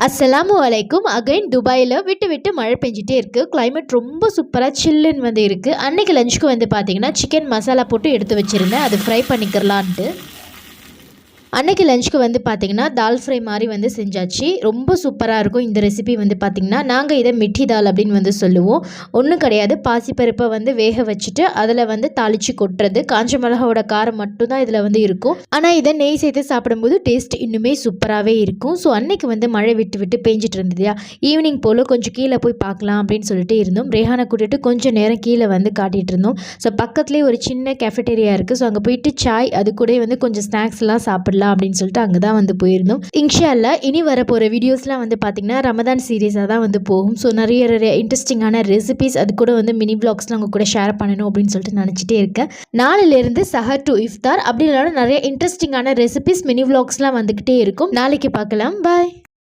அஸ்ஸலாமு அலைக்கும். அகைன் துபாயில் விட்டு விட்டு மழை பெஞ்சிட்டே இருக்குது. கிளைமேட் ரொம்ப சூப்பராக சில்லுன்னு வந்து இருக்குது. அன்றைக்கி லஞ்சுக்கு வந்து பார்த்திங்கன்னா சிக்கன் மசாலா போட்டு எடுத்து வச்சுருந்தேன், அது ஃப்ரை பண்ணிக்கிறலான்ட்டு. அன்றைக்கி லஞ்சுக்கு வந்து பார்த்திங்கன்னா தால் ஃப்ரை மாதிரி வந்து செஞ்சாச்சு. ரொம்ப சூப்பராக இருக்கும் இந்த ரெசிபி வந்து பார்த்திங்கன்னா. நாங்கள் இதை மிட்டி தால் அப்படின்னு வந்து சொல்லுவோம். ஒன்றும் கிடையாது, பாசிப்பருப்பை வந்து வேக வச்சுட்டு அதில் வந்து தாளித்து கொட்டுறது. காஞ்ச மிளகாவோட காரம் மட்டும்தான் இதில் வந்து இருக்கும். ஆனால் இதை நெய் சேர்த்து சாப்பிடும்போது டேஸ்ட் இன்னுமே சூப்பராகவே இருக்கும். ஸோ அன்றைக்கி வந்து மழை விட்டு விட்டு பெஞ்சிட்டு இருந்ததுயா. ஈவினிங் போல் கொஞ்சம் கீழே போய் பார்க்கலாம் அப்படின்னு சொல்லிட்டு இருந்தோம். ரேஹானை கூட்டிட்டு கொஞ்சம் நேரம் கீழே வந்து காட்டிகிட்டு இருந்தோம். ஸோ பக்கத்துலேயே ஒரு சின்ன கேஃபெட்டேரியா இருக்குது. ஸோ அங்கே போயிட்டு சாய் அது கூட வந்து கொஞ்சம் ஸ்நாக்ஸ்லாம் சாப்பிடலாம் அப்படின்னு சொல்லிட்டு அங்கே தான் வந்து போயிருந்தோம். இன்ஷா அல்லாஹ் இனி வரப்போகிற வீடியோஸ்லாம் வந்து பார்த்திங்கன்னா ரமதான் சீரீஸாக தான் வந்து போகும். ஸோ நிறைய இன்ட்ரெஸ்டிங்கான ரெசிபிஸ் அது கூட வந்து மினி வ்ளாக்ஸ்லாம் அவங்க கூட ஷேர் பண்ணணும் அப்படின்னு சொல்லிட்டு நினச்சிட்டே இருக்கேன். நாளிலிருந்து சஹர் டு இஃப்தார் அப்படி இல்லைனா நிறைய இன்ட்ரெஸ்டிங்கான ரெசிபிஸ் மினி வ்ளாக்ஸ்லாம் வந்துக்கிட்டே இருக்கும். நாளைக்கு பார்க்கலாம். பாய்.